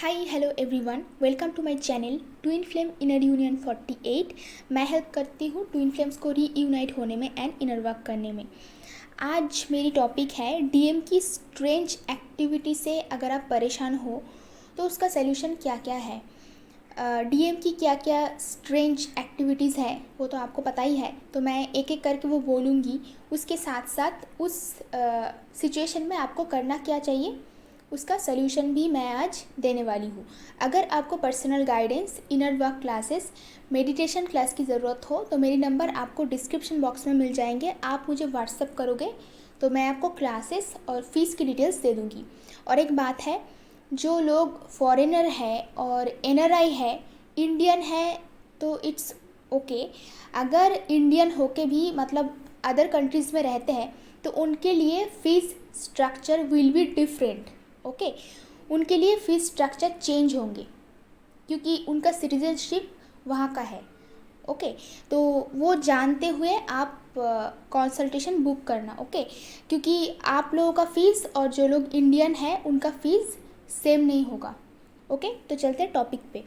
Hi hello everyone, welcome to my channel twin flame inner union 48। मैं help करती हूँ twin flames को reunite होने में एंड इनर वर्क करने में। आज मेरी टॉपिक है डीएम की स्ट्रेंज एक्टिविटी से अगर आप परेशान हो तो उसका सलूशन क्या क्या है। डीएम की क्या क्या स्ट्रेंज एक्टिविटीज़ है वो तो आपको पता ही है, तो मैं एक एक करके वो बोलूँगी। उसके साथ साथ उस सिचुएशन में आपको करना क्या चाहिए उसका सलूशन भी मैं आज देने वाली हूँ। अगर आपको personal guidance, inner work classes, meditation class की ज़रूरत हो तो मेरे नंबर आपको डिस्क्रिप्शन बॉक्स में मिल जाएंगे। आप मुझे व्हाट्सअप करोगे तो मैं आपको क्लासेस और फीस की डिटेल्स दे दूँगी। और एक बात है, जो लोग फॉरेनर है और एनआरआई है, इंडियन है तो इट्स ओके। अगर इंडियन होके भी मतलब अदर कंट्रीज़ में रहते हैं तो उनके लिए fees structure will be different. Okay, उनके लिए फ़ीस स्ट्रक्चर चेंज होंगे क्योंकि उनका सिटीजनशिप वहाँ का है। ओके, तो वो जानते हुए आप कंसल्टेशन बुक करना। ओके, क्योंकि आप लोगों का फ़ीस और जो लोग इंडियन है उनका फ़ीस सेम नहीं होगा। ओके, तो चलते हैं टॉपिक पे।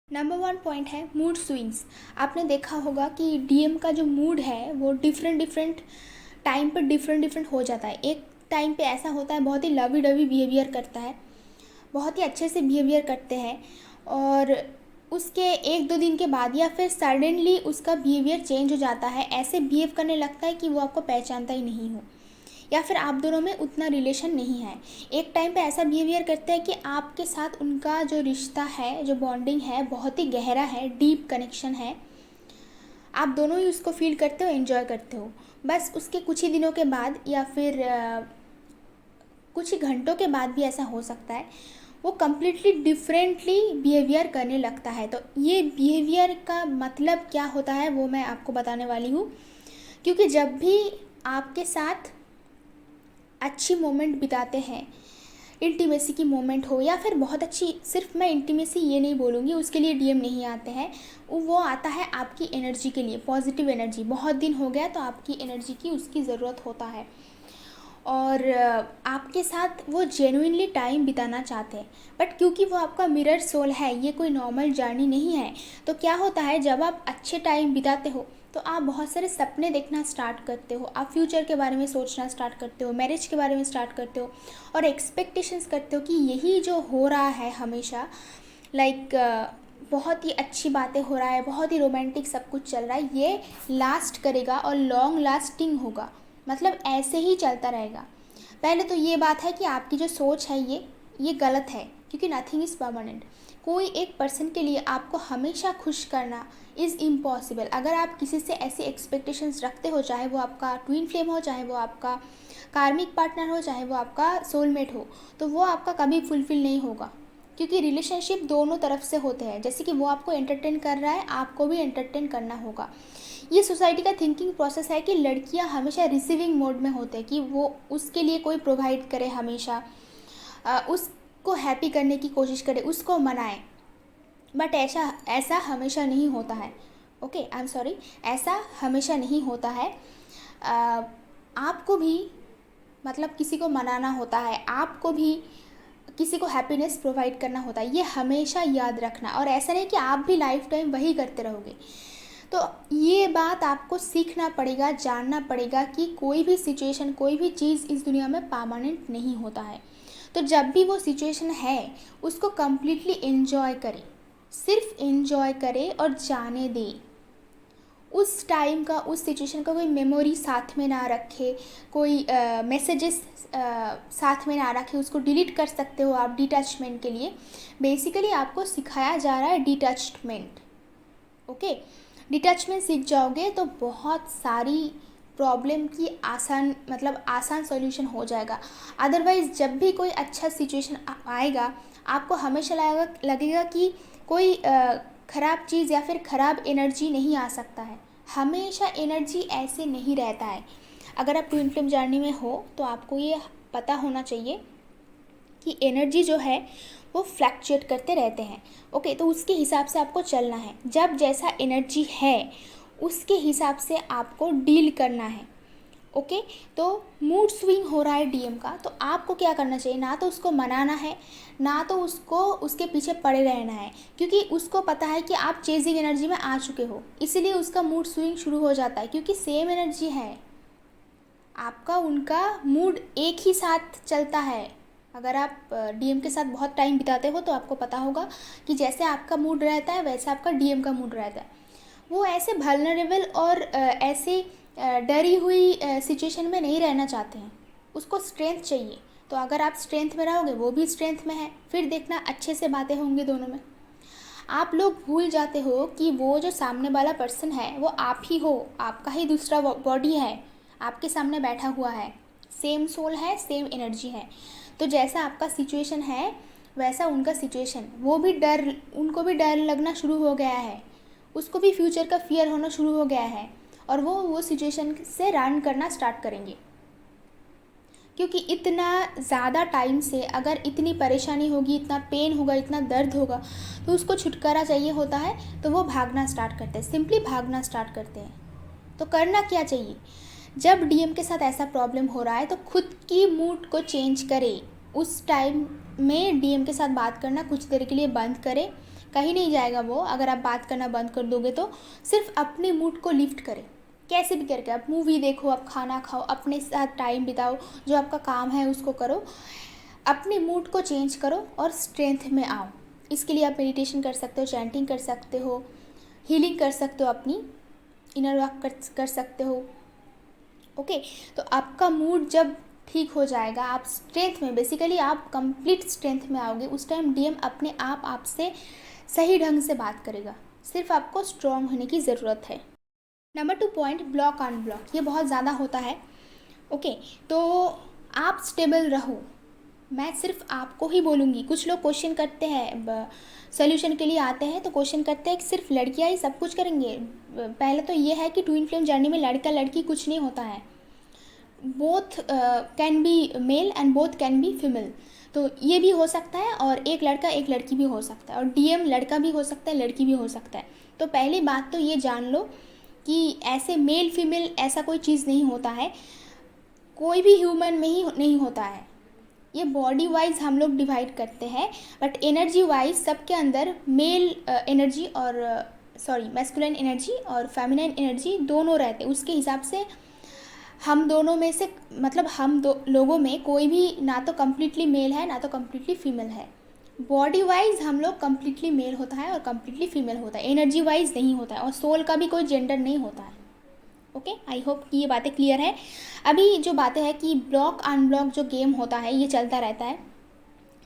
नंबर 1 पॉइंट है मूड स्विंग्स। आपने देखा होगा कि डीएम का जो मूड है वो डिफरेंट टाइम पर डिफरेंट हो जाता है। एक टाइम पे ऐसा होता है बहुत ही लवी डवी बिहेवियर करता है, बहुत ही अच्छे से बिहेवियर करते हैं, और उसके 1-2 दिन के बाद या फिर सडनली उसका बिहेवियर चेंज हो जाता है। ऐसे बिहेव करने लगता है कि वो आपको पहचानता ही नहीं हो या फिर आप दोनों में उतना रिलेशन नहीं है। एक टाइम पे ऐसा बिहेवियर करते हैं कि आपके साथ उनका जो रिश्ता है, जो बॉन्डिंग है, बहुत ही गहरा है, डीप कनेक्शन है। आप दोनों ही उसको फील करते हो, एंजॉय करते हो। बस उसके कुछ ही दिनों के बाद या फिर कुछ ही घंटों के बाद भी ऐसा हो सकता है, वो कम्प्लीटली डिफरेंटली बिहेवियर करने लगता है। तो ये बिहेवियर का मतलब क्या होता है वो मैं आपको बताने वाली हूँ। क्योंकि जब भी आपके साथ अच्छी मोमेंट बिताते हैं, इंटीमेसी की मोमेंट हो या फिर बहुत अच्छी, सिर्फ मैं इंटीमेसी ये नहीं बोलूँगी, उसके लिए डीएम नहीं आते हैं। वो आता है आपकी एनर्जी के लिए, पॉजिटिव एनर्जी। बहुत दिन हो गया तो आपकी एनर्जी की उसकी ज़रूरत होता है और आपके साथ वो जेन्युइनली टाइम बिताना चाहते हैं। बट क्योंकि वो आपका मिरर सोल है, ये कोई नॉर्मल जर्नी नहीं है, तो क्या होता है जब आप अच्छे टाइम बिताते हो तो आप बहुत सारे सपने देखना स्टार्ट करते हो, आप फ्यूचर के बारे में सोचना स्टार्ट करते हो, मैरिज के बारे में स्टार्ट करते हो और एक्सपेक्टेशंस करते हो कि यही जो हो रहा है हमेशा, लाइक बहुत ही अच्छी बातें हो रहा है, बहुत ही रोमांटिक सब कुछ चल रहा है, ये लास्ट करेगा और लॉन्ग लास्टिंग होगा, मतलब ऐसे ही चलता रहेगा। पहले तो ये बात है कि आपकी जो सोच है ये गलत है, क्योंकि नथिंग इज़ परमानेंट। कोई एक पर्सन के लिए आपको हमेशा खुश करना इज़ इम्पॉसिबल। अगर आप किसी से ऐसी एक्सपेक्टेशंस रखते हो, चाहे वो आपका ट्विन फ्लेम हो, चाहे वो आपका कार्मिक पार्टनर हो, चाहे वो आपका सोलमेट हो, तो वो आपका कभी फुलफ़िल नहीं होगा। क्योंकि रिलेशनशिप दोनों तरफ से होते हैं, जैसे कि वो आपको एंटरटेन कर रहा है, आपको भी एंटरटेन करना होगा। ये सोसाइटी का थिंकिंग प्रोसेस है कि लड़कियां हमेशा रिसीविंग मोड में होते हैं, कि वो उसके लिए कोई प्रोवाइड करे, हमेशा उसको हैप्पी करने की कोशिश करे, उसको मनाए। बट ऐसा ऐसा हमेशा नहीं होता है। ओके, आई एम सॉरी, ऐसा हमेशा नहीं होता है। आपको भी मतलब किसी को मनाना होता है, आपको भी किसी को हैप्पीनेस प्रोवाइड करना होता है, ये हमेशा याद रखना। और ऐसा नहीं कि आप भी लाइफ टाइम वही करते रहोगे। तो ये बात आपको सीखना पड़ेगा, जानना पड़ेगा कि कोई भी सिचुएशन, कोई भी चीज़ इस दुनिया में परमानेंट नहीं होता है। तो जब भी वो सिचुएशन है उसको कम्प्लीटली एंजॉय करें, सिर्फ एंजॉय करें और जाने दें। उस टाइम का, उस सिचुएशन का कोई मेमोरी साथ में ना रखे, कोई मैसेजेस साथ में ना रखे, उसको डिलीट कर सकते हो आप डिटैचमेंट के लिए। बेसिकली आपको सिखाया जा रहा है डिटैचमेंट। ओके, डिटैचमेंट सीख जाओगे तो बहुत सारी प्रॉब्लम की आसान सॉल्यूशन हो जाएगा। अदरवाइज़ जब भी कोई अच्छा सिचुएशन आएगा, आपको हमेशा लगेगा कि कोई ख़राब चीज़ या फिर ख़राब एनर्जी नहीं आ सकता है। हमेशा एनर्जी ऐसे नहीं रहता है। अगर आप ट्विन फ्लेम जर्नी में हो तो आपको ये पता होना चाहिए कि एनर्जी जो है वो फ्लैक्चुएट करते रहते हैं। ओके, तो उसके हिसाब से आपको चलना है। जब जैसा एनर्जी है उसके हिसाब से आपको डील करना है। ओके। तो मूड स्विंग हो रहा है डीएम का, तो आपको क्या करना चाहिए, ना तो उसको मनाना है, ना तो उसको उसके पीछे पड़े रहना है, क्योंकि उसको पता है कि आप चेजिंग एनर्जी में आ चुके हो, इसीलिए उसका मूड स्विंग शुरू हो जाता है, क्योंकि सेम एनर्जी है आपका उनका मूड एक ही साथ चलता है। अगर आप डीएम के साथ बहुत टाइम बिताते हो तो आपको पता होगा कि जैसे आपका मूड रहता है वैसे आपका डीएम का मूड रहता है। वो ऐसे वल्नरेबल और ऐसे डरी हुई सिचुएशन में नहीं रहना चाहते हैं, उसको स्ट्रेंथ चाहिए। तो अगर आप स्ट्रेंथ में रहोगे वो भी स्ट्रेंथ में है, फिर देखना अच्छे से बातें होंगी दोनों में। आप लोग भूल जाते हो कि वो जो सामने वाला पर्सन है वो आप ही हो, आपका ही दूसरा बॉडी है, आपके सामने बैठा हुआ है, सेम सोल है, सेम एनर्जी है। तो जैसा आपका सिचुएशन है वैसा उनका सिचुएशन, वो भी डर, उनको भी डर लगना शुरू हो गया है, उसको भी फ्यूचर का फियर होना शुरू हो गया है, और वो सिचुएशन से रन करना स्टार्ट करेंगे। क्योंकि इतना ज़्यादा टाइम से अगर इतनी परेशानी होगी, इतना पेन होगा, इतना दर्द होगा, तो उसको छुटकारा चाहिए होता है, तो वो भागना स्टार्ट करते हैं, सिंपली भागना स्टार्ट करते हैं। तो करना क्या चाहिए, जब डीएम के साथ ऐसा प्रॉब्लम हो रहा है तो खुद की मूड को चेंज करें। उस टाइम में डीएम के साथ बात करना कुछ देर के लिए बंद करें, कहीं नहीं जाएगा वो अगर आप बात करना बंद कर दोगे तो। सिर्फ अपने मूड को लिफ्ट करें, कैसे भी करके, आप मूवी देखो, आप खाना खाओ, अपने साथ टाइम बिताओ, जो आपका काम है उसको करो, अपने मूड को चेंज करो और स्ट्रेंथ में आओ। इसके लिए आप मेडिटेशन कर सकते हो, चैंटिंग कर सकते हो, हीलिंग कर सकते हो, अपनी इनर वर्क कर सकते हो। ओके। तो आपका मूड जब ठीक हो जाएगा, आप स्ट्रेंथ में, बेसिकली आप कंप्लीट स्ट्रेंथ में आओगे, उस टाइम डीएम अपने आप आपसे सही ढंग से बात करेगा। सिर्फ आपको स्ट्रॉन्ग होने की ज़रूरत है। नंबर 2 पॉइंट, ब्लॉक अनब्लॉक, ये बहुत ज़्यादा होता है। ओके। तो आप स्टेबल रहो, मैं सिर्फ आपको ही बोलूँगी। कुछ लोग क्वेश्चन करते हैं, सोल्यूशन के लिए आते हैं तो क्वेश्चन करते हैं कि सिर्फ लड़कियाँ ही सब कुछ करेंगे। पहले तो ये है कि ट्विन फ्लेम जर्नी में लड़का लड़की कुछ नहीं होता है, both can be male and both can be female. तो ये भी हो सकता है, और एक लड़का एक लड़की भी हो सकता है, और डीएम लड़का भी हो सकता है, लड़की भी हो सकता है। तो पहली बात तो ये जान लो कि ऐसे मेल फीमेल ऐसा कोई चीज़ नहीं होता है, कोई भी ह्यूमन में ही नहीं होता है। ये बॉडी वाइज हम लोग डिवाइड करते हैं, बट एनर्जी वाइज सबके अंदर मेल एनर्जी और मैस्कुलिन एनर्जी और फेमिनिन एनर्जी दोनों रहते हैं। उसके हिसाब से हम दोनों में से, मतलब हम दो लोगों में कोई भी ना तो कम्प्लीटली मेल है ना तो कम्प्लीटली फीमेल है। बॉडी वाइज हम लोग कम्प्लीटली मेल होता है और कम्प्लीटली फीमेल होता है, एनर्जी वाइज नहीं होता है, और सोल का भी कोई जेंडर नहीं होता है। ओके, आई होप कि ये बातें क्लियर है। अभी जो बातें हैं कि ब्लॉक अनब्लॉक जो गेम होता है ये चलता रहता है,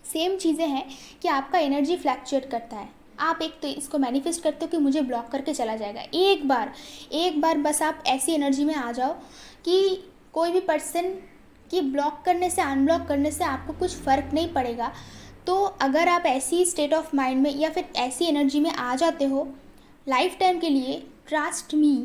सेम चीज़ें हैं कि आपका एनर्जी फ्लैक्चुएट करता है। आप एक तो इसको मैनिफेस्ट करते हो कि मुझे ब्लॉक करके चला जाएगा, एक बार बस आप ऐसी एनर्जी में आ जाओ कि कोई भी पर्सन की ब्लॉक करने से, अनब्लॉक करने से आपको कुछ फ़र्क नहीं पड़ेगा। तो अगर आप ऐसी स्टेट ऑफ माइंड में या फिर ऐसी एनर्जी में आ जाते हो लाइफ टाइम के लिए, ट्रस्ट मी,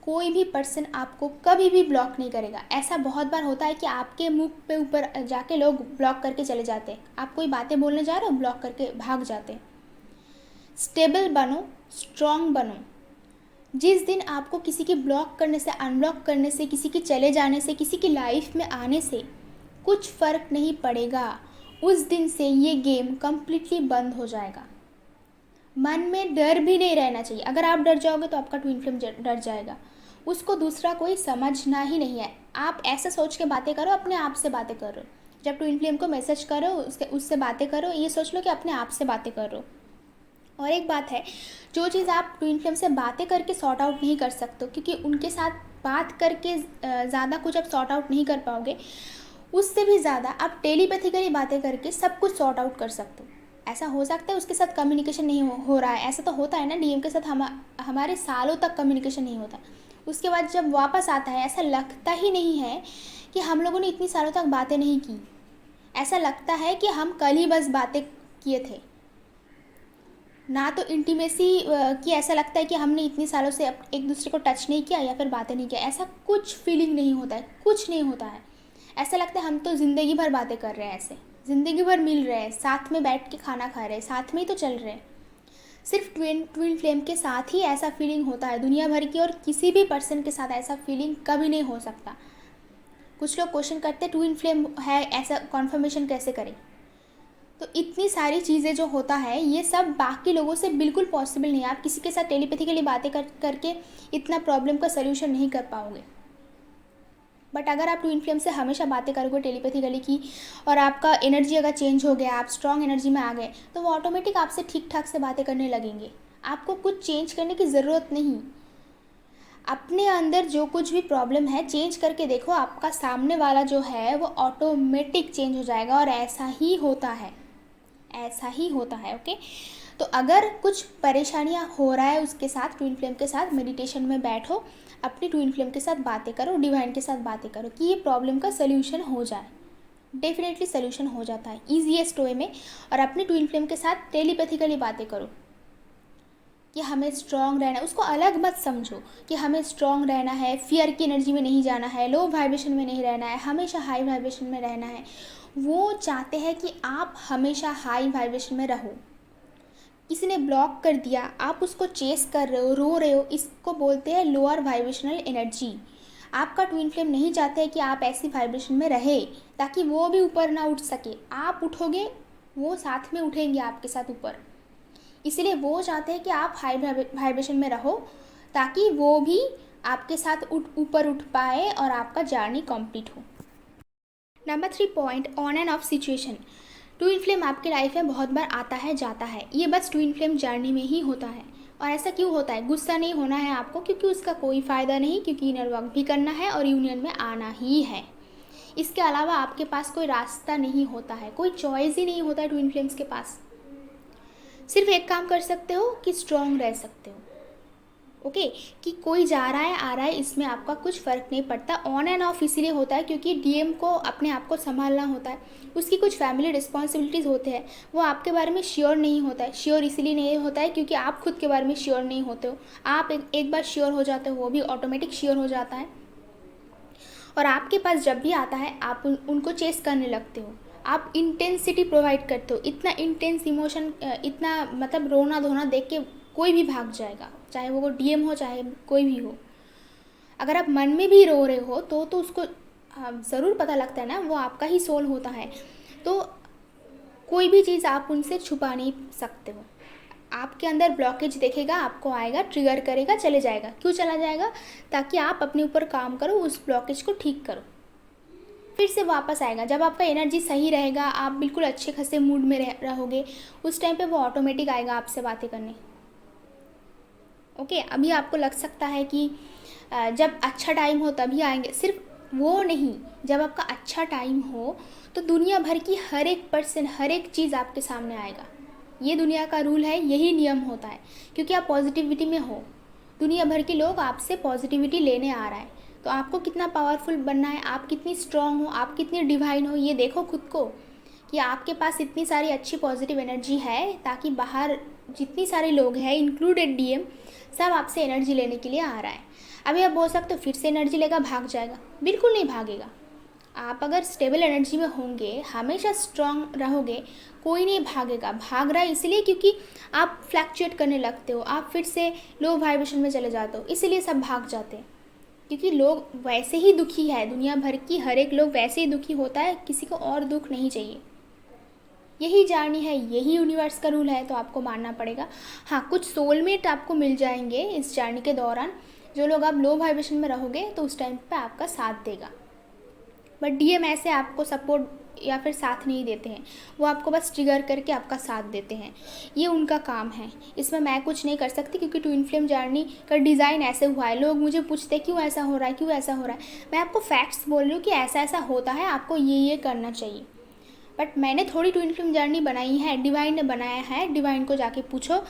कोई भी पर्सन आपको कभी भी ब्लॉक नहीं करेगा। ऐसा बहुत बार होता है कि आपके मुंह पे ऊपर जाके लोग ब्लॉक करके चले जाते हैं, आप कोई बातें बोलने जा रहे हो, ब्लॉक करके भाग जाते हैं। स्टेबल बनो, स्ट्रॉन्ग बनो। जिस दिन आपको किसी की ब्लॉक करने से, अनब्लॉक करने से, किसी के चले जाने से, किसी की लाइफ में आने से कुछ फ़र्क नहीं पड़ेगा, उस दिन से ये गेम कम्प्लीटली बंद हो जाएगा। मन में डर भी नहीं रहना चाहिए। अगर आप डर जाओगे तो आपका ट्विन फ्लेम डर जाएगा, उसको दूसरा कोई समझना ही नहीं है। आप ऐसा सोच के बातें करो, अपने आप से बातें करो। जब ट्विन फ्लेम को मैसेज करो, उससे बातें करो, ये सोच लो कि अपने आप से बातें करो। और एक बात है, जो चीज़ आप ट्विन फ्लेम से बातें करके सॉर्ट आउट नहीं कर सकते, क्योंकि उनके साथ बात करके ज़्यादा कुछ आप सॉर्ट आउट नहीं कर पाओगे, उससे भी ज़्यादा आप टेलीपैथिकली बातें करके सब कुछ सॉर्ट आउट कर सकते हो। ऐसा हो सकता है उसके साथ कम्युनिकेशन नहीं हो रहा है, ऐसा तो होता है ना, डीएम के साथ हमारे सालों तक कम्युनिकेशन नहीं होता, उसके बाद जब वापस आता है ऐसा लगता ही नहीं है कि हम लोगों ने इतनी सालों तक बातें नहीं की, ऐसा लगता है कि हम कल ही बस बातें किए थे। ना तो इंटीमेसी की ऐसा लगता है कि हमने इतनी सालों से एक दूसरे को टच नहीं किया या फिर बातें नहीं किया, ऐसा कुछ फीलिंग नहीं होता है, कुछ नहीं होता है। ऐसा लगता है हम तो ज़िंदगी भर बातें कर रहे हैं, ऐसे ज़िंदगी भर मिल रहे हैं, साथ में बैठ के खाना खा रहे हैं, साथ में ही तो चल रहे हैं। सिर्फ ट्विन फ्लेम के साथ ही ऐसा फीलिंग होता है, दुनिया भर की और किसी भी पर्सन के साथ ऐसा फीलिंग कभी नहीं हो सकता। कुछ लोग क्वेश्चन करते हैं ट्विन फ्लेम है, ऐसा कॉन्फर्मेशन कैसे करें। तो इतनी सारी चीज़ें जो होता है ये सब बाकी लोगों से बिल्कुल पॉसिबल नहीं है। आप किसी के साथ टेलीपैथिकली बातें करके इतना प्रॉब्लम का सल्यूशन नहीं कर पाओगे। बट अगर आप ट्विन फ्लेम से हमेशा बातें करोगे टेलीपैथिकली की, और आपका एनर्जी अगर चेंज हो गया, आप स्ट्रॉन्ग एनर्जी में आ गए, तो वो ऑटोमेटिक आपसे ठीक ठाक से बातें करने लगेंगे। आपको कुछ चेंज करने की ज़रूरत नहीं। अपने अंदर जो कुछ भी प्रॉब्लम है चेंज करके देखो, आपका सामने वाला जो है वो ऑटोमेटिक चेंज हो जाएगा। और ऐसा ही होता है, ऐसा ही होता है। ओके, तो अगर कुछ परेशानियां हो रहा है उसके साथ, ट्विन फ्लेम के साथ मेडिटेशन में बैठो, अपनी ट्विन फ्लेम के साथ बातें करो, डिवाइन के साथ बातें करो कि ये प्रॉब्लम का सल्यूशन हो जाए। डेफिनेटली सल्यूशन हो जाता है ईजीएस्ट वे में। और अपनी ट्विन फ्लेम के साथ टेलीपैथिकली बातें करो कि हमें स्ट्रॉन्ग रहना है। उसको अलग मत समझो कि हमें स्ट्रॉन्ग रहना है, फियर की एनर्जी में नहीं जाना है, लो वाइब्रेशन में नहीं रहना है, हमेशा हाई वाइब्रेशन में रहना है। वो चाहते हैं कि आप हमेशा हाई वाइब्रेशन में रहो। किसी ने ब्लॉक कर दिया, आप उसको चेस कर रहे हो, रो रहे हो, इसको बोलते हैं लोअर वाइब्रेशनल एनर्जी। आपका ट्विन फ्लेम नहीं चाहते कि आप ऐसी वाइब्रेशन में रहे ताकि वो भी ऊपर ना उठ सके। आप उठोगे, वो साथ में उठेंगे आपके साथ ऊपर। इसलिए वो चाहते हैं कि आप हाई वाइब्रेशन में रहो ताकि वो भी आपके साथ ऊपर उठ पाए और आपका जर्नी कंप्लीट हो। Number 3 point, on end of situation. Twin flame आपके लाइफ में बहुत बार आता है, जाता है। ये बस ट्विन फ्लेम जर्नी में ही होता है। और ऐसा क्यों होता है? गुस्सा नहीं होना है आपको, क्योंकि उसका कोई फ़ायदा नहीं, क्योंकि इनर वर्क भी करना है और यूनियन में आना ही है। इसके अलावा आपके पास कोई रास्ता नहीं होता है, कोई चॉइस ही नहीं होता है ट्विन फ्लेम्स के पास। सिर्फ एक काम कर सकते हो कि स्ट्रॉन्ग रह सकते हो। ओके, कि कोई जा रहा है आ रहा है इसमें आपका कुछ फ़र्क नहीं पड़ता। ऑन एंड ऑफ इसीलिए होता है क्योंकि डीएम को अपने आप को संभालना होता है, उसकी कुछ फैमिली रिस्पॉन्सिबिलिटीज़ होते हैं। वो आपके बारे में श्योर नहीं होता है। श्योर इसीलिए नहीं होता है क्योंकि आप खुद के बारे में श्योर नहीं होते हो। आप एक बार श्योर हो जाते हो, वो भी ऑटोमेटिक श्योर हो जाता है। और आपके पास जब भी आता है आप उनको चेस करने लगते हो। आप इंटेंसिटी प्रोवाइड करते हो, इतना इंटेंस इमोशन, इतना मतलब रोना धोना देख के कोई भी भाग जाएगा, चाहे वो डीएम हो चाहे कोई भी हो। अगर आप मन में भी रो रहे हो तो उसको ज़रूर पता लगता है ना, वो आपका ही सोल होता है। तो कोई भी चीज़ आप उनसे छुपा नहीं सकते हो। आपके अंदर ब्लॉकेज देखेगा, आपको आएगा, ट्रिगर करेगा, चले जाएगा। क्यों चला जाएगा? ताकि आप अपने ऊपर काम करो, उस ब्लॉकेज को ठीक करो, फिर से वापस आएगा। जब आपका एनर्जी सही रहेगा, आप बिल्कुल अच्छे खासे मूड में रहोगे, उस टाइम पे वो ऑटोमेटिक आएगा आपसे बातें करने। ओके, अभी आपको लग सकता है कि जब अच्छा टाइम हो तभी आएंगे, सिर्फ वो नहीं, जब आपका अच्छा टाइम हो तो दुनिया भर की हर एक पर्सन, हर एक चीज़ आपके सामने आएगा। ये दुनिया का रूल है, यही नियम होता है, क्योंकि आप पॉजिटिविटी में हो। दुनिया भर के लोग आपसे पॉजिटिविटी लेने आ रहा है। तो आपको कितना पावरफुल बनना है, आप कितनी स्ट्रांग हो, आप कितनी डिवाइन हो, ये देखो खुद को कि आपके पास इतनी सारी अच्छी पॉजिटिव एनर्जी है, ताकि बाहर जितनी सारे लोग हैं इंक्लूडेड डीएम, सब आपसे एनर्जी लेने के लिए आ रहा है। अभी आप बोल सकते हो फिर से एनर्जी लेगा भाग जाएगा, बिल्कुल नहीं भागेगा। आप अगर स्टेबल एनर्जी में होंगे, हमेशा स्ट्रांग रहोगे, कोई नहीं भागेगा। भाग रहा है इसलिए क्योंकि आप फ्लैक्चुएट करने लगते हो, आप फिर से लो वाइब्रेशन में चले जाते हो, इसीलिए सब भाग जाते हैं। क्योंकि लोग वैसे ही दुखी है, दुनिया भर की हर एक लोग वैसे ही दुखी होता है, किसी को और दुख नहीं चाहिए। यही जर्नी है, यही यूनिवर्स का रूल है, तो आपको मानना पड़ेगा। हाँ, कुछ सोलमेट आपको मिल जाएंगे इस जर्नी के दौरान। जो लोग आप लो वाइब्रेशन में रहोगे तो उस टाइम पे आपका साथ देगा। बट डीएम ऐसे आपको सपोर्ट या फिर साथ नहीं देते हैं, वो आपको बस ट्रिगर करके आपका साथ देते हैं। ये उनका काम है, इसमें मैं कुछ नहीं कर सकती, क्योंकि ट्विन फ्लेम जर्नी का डिज़ाइन ऐसे हुआ है। लोग मुझे पूछते हैं क्यों ऐसा हो रहा है, क्यों ऐसा हो रहा है। मैं आपको फैक्ट्स बोल रही हूँ कि ऐसा ऐसा होता है, आपको ये करना चाहिए। बट मैंने थोड़ी ट्विन फ्लेम जर्नी बनाई है, डिवाइन ने बनाया है, डिवाइन को जाके पूछो।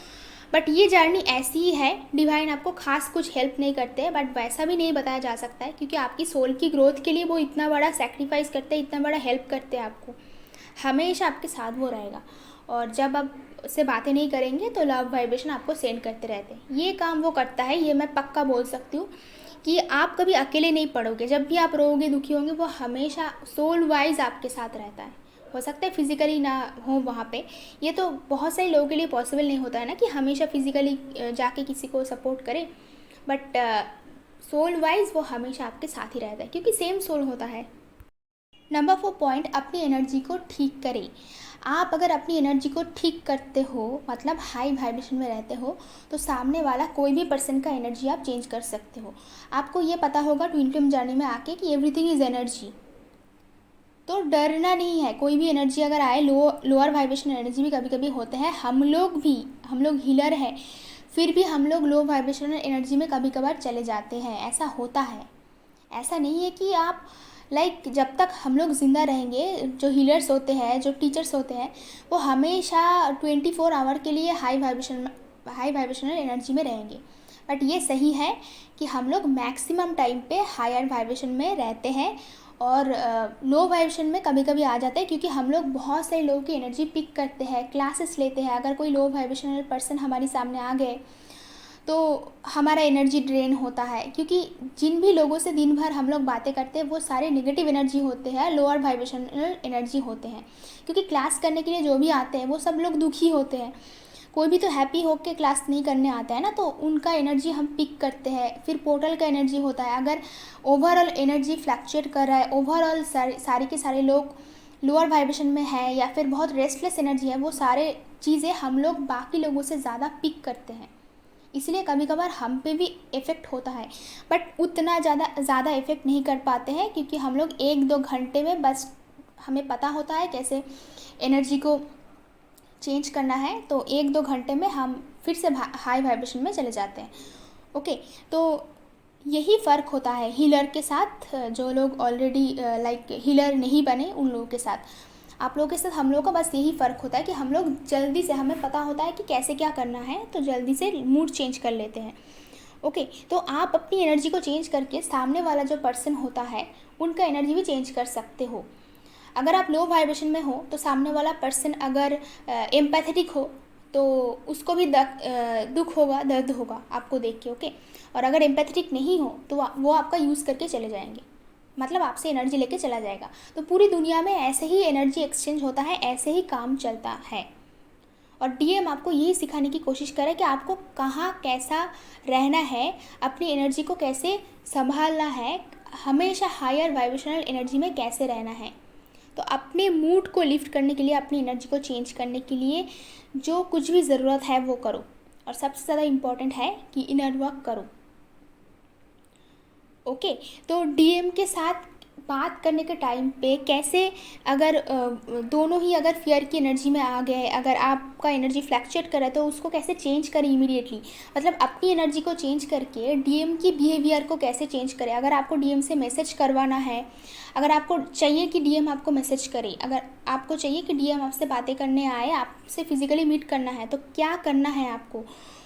बट ये जर्नी ऐसी ही है, डिवाइन आपको खास कुछ हेल्प नहीं करते, बट वैसा भी नहीं बताया जा सकता है, क्योंकि आपकी सोल की ग्रोथ के लिए वो इतना बड़ा सेक्रीफाइस करते हैं, इतना बड़ा हेल्प करते हैं आपको। हमेशा आपके साथ वो रहेगा। और जब आप उससे बातें नहीं करेंगे तो लव वाइब्रेशन आपको सेंड करते रहते हैं। ये काम वो करता है, ये मैं पक्का बोल सकती हूँ कि आप कभी अकेले नहीं पड़ोगे। जब भी आप रोओगे, दुखी होंगे, वो हमेशा सोल वाइज आपके साथ रहता है। हो सकता है फिज़िकली ना हो वहाँ पे, ये तो बहुत सारे लोगों के लिए पॉसिबल नहीं होता है ना कि हमेशा फिज़िकली जाके किसी को सपोर्ट करें, बट सोल वाइज वो हमेशा आपके साथ ही रहता है, क्योंकि सेम सोल होता है। नंबर 4 पॉइंट, अपनी एनर्जी को ठीक करें। आप अगर अपनी एनर्जी को ठीक करते हो, मतलब हाई वाइब्रेशन में रहते हो, तो सामने वाला कोई भी पर्सन का एनर्जी आप चेंज कर सकते हो। आपको ये पता होगा ट्विन फ्लेम जर्नी में आके कि एवरीथिंग इज़ एनर्जी, तो डरना नहीं है। कोई भी एनर्जी अगर आए, लोअर वाइब्रेशन एनर्जी भी कभी कभी होते हैं, हम लोग हीलर हैं, फिर भी हम लोग लो वाइब्रेशनल एनर्जी में कभी कभार चले जाते हैं, ऐसा होता है। ऐसा नहीं है कि आप जब तक हम लोग ज़िंदा रहेंगे, जो हीलर्स होते हैं, जो टीचर्स होते हैं, वो हमेशा 24 आवर के लिए हाई वाइब्रेशनल एनर्जी में रहेंगे। बट ये सही है कि हम लोग मैक्सिमम टाइम पे हायर वाइब्रेशन में रहते हैं और लो वाइब्रेशन में कभी कभी आ जाते हैं, क्योंकि हम लोग बहुत सारे लोगों की एनर्जी पिक करते हैं, क्लासेस लेते हैं। अगर कोई लो वाइब्रेशनल पर्सन हमारे सामने आ गए तो हमारा एनर्जी ड्रेन होता है, क्योंकि जिन भी लोगों से दिन भर हम लोग बातें करते हैं वो सारे नेगेटिव एनर्जी होते हैं, लोअर वाइब्रेशनल एनर्जी होते हैं। क्योंकि क्लास करने के लिए जो भी आते हैं वो सब लोग दुखी होते हैं, कोई भी तो हैप्पी होकर क्लास नहीं करने आता है ना, तो उनका एनर्जी हम पिक करते हैं। फिर पोर्टल का एनर्जी होता है, अगर ओवरऑल एनर्जी फ्लक्चुएट कर रहा है, ओवरऑल सारे के सारे लोग लोअर वाइब्रेशन में है या फिर बहुत रेस्टलेस एनर्जी है, वो सारे चीज़ें हम लोग बाकी लोगों से ज़्यादा पिक करते हैं, इसलिए कभी कभार हम पे भी इफ़ेक्ट होता है। बट उतना ज़्यादा इफ़ेक्ट नहीं कर पाते हैं, क्योंकि हम लोग 1-2 घंटे में बस हमें पता होता है कैसे एनर्जी को चेंज करना है, तो 1-2 घंटे में हम फिर से हाई वाइब्रेशन में चले जाते हैं। ओके, तो यही फ़र्क होता है हीलर के साथ, जो लोग ऑलरेडी हीलर नहीं बने उन लोगों के साथ। आप लोगों के साथ हम लोगों का बस यही फ़र्क होता है कि हम लोग जल्दी से, हमें पता होता है कि कैसे क्या करना है, तो जल्दी से मूड चेंज कर लेते हैं। ओके, तो आप अपनी एनर्जी को चेंज करके सामने वाला जो पर्सन होता है उनका एनर्जी भी चेंज कर सकते हो। अगर आप लो वाइब्रेशन में हो तो सामने वाला पर्सन अगर एम्पैथेटिक हो तो उसको भी दुख होगा, दर्द होगा आपको देख के। ओके, और अगर एम्पैथेटिक नहीं हो तो वो आपका यूज़ करके चले जाएंगे, मतलब आपसे एनर्जी लेके चला जाएगा। तो पूरी दुनिया में ऐसे ही एनर्जी एक्सचेंज होता है, ऐसे ही काम चलता है। और डीएम आपको यही सिखाने की कोशिश करे कि आपको कहाँ कैसा रहना है, अपनी एनर्जी को कैसे संभालना है, हमेशा हायर वाइब्रेशनल एनर्जी में कैसे रहना है। तो अपने मूड को लिफ्ट करने के लिए, अपनी एनर्जी को चेंज करने के लिए जो कुछ भी ज़रूरत है वो करो, और सबसे ज़्यादा इम्पॉर्टेंट है कि इनर वर्क करो। ओके, तो डीएम के साथ बात करने के टाइम पे कैसे, अगर दोनों ही अगर फियर की एनर्जी में आ गए, अगर आपका एनर्जी फ्लक्चुएट करे तो उसको कैसे चेंज करें इमीडिएटली, मतलब अपनी एनर्जी को चेंज करके डीएम की बिहेवियर को कैसे चेंज करें। अगर आपको डीएम से मैसेज करवाना है, अगर आपको चाहिए कि डीएम आपको मैसेज करे, अगर आपको चाहिए कि डीएम आपसे बातें करने आए, आपसे फिजिकली मीट करना है, तो क्या करना है आपको,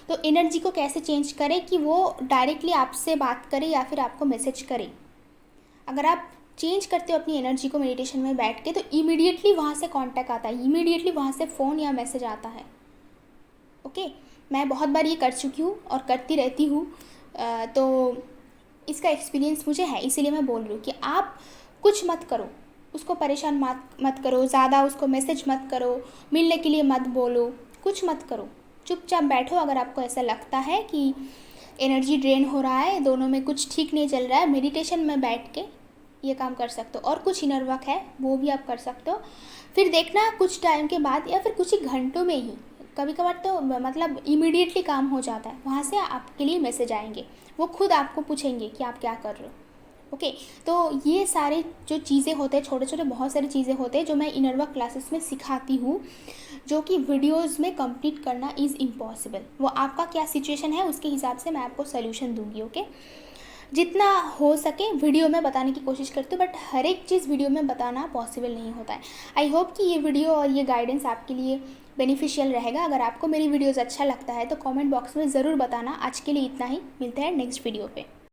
तो एनर्जी को कैसे चेंज करें कि वो डायरेक्टली आपसे बात करे या फिर आपको मैसेज करे। अगर आप चेंज करते हो अपनी एनर्जी को मेडिटेशन में बैठ के, तो इमीडिएटली वहाँ से कांटेक्ट आता है, इमीडिएटली वहाँ से फ़ोन या मैसेज आता है। ओके, मैं बहुत बार ये कर चुकी हूँ और करती रहती हूँ, तो इसका एक्सपीरियंस मुझे है, इसीलिए मैं बोल रही हूँ कि आप कुछ मत करो, उसको परेशान मत करो, ज़्यादा उसको मैसेज मत करो, मिलने के लिए मत बोलो, कुछ मत करो, चुपचाप बैठो। अगर आपको ऐसा लगता है कि एनर्जी ड्रेन हो रहा है, दोनों में कुछ ठीक नहीं चल रहा है, मेडिटेशन में बैठ के ये काम कर सकते हो। और कुछ इनर वर्क है वो भी आप कर सकते हो। फिर देखना कुछ टाइम के बाद या फिर कुछ ही घंटों में ही, कभी कभार तो मतलब इमीडिएटली काम हो जाता है, वहाँ से आपके लिए मैसेज आएंगे, वो खुद आपको पूछेंगे कि आप क्या कर रहे हो। ओके, तो ये सारे जो चीज़ें होते हैं, छोटे छोटे बहुत सारी चीज़ें होते हैं जो मैं इनर वर्क क्लासेस में सिखाती हूँ, जो कि वीडियोज़ में कंप्लीट करना इज़ इम्पॉसिबल। वो आपका क्या सिचुएशन है उसके हिसाब से मैं आपको सोल्यूशन दूंगी। ओके, जितना हो सके वीडियो में बताने की कोशिश करती हूँ, बट हर एक चीज़ वीडियो में बताना पॉसिबल नहीं होता है। आई होप कि ये वीडियो और ये गाइडेंस आपके लिए बेनिफिशियल रहेगा। अगर आपको मेरी वीडियोज़ अच्छा लगता है तो कमेंट बॉक्स में ज़रूर बताना। आज के लिए इतना ही, मिलते हैं नेक्स्ट वीडियो पे।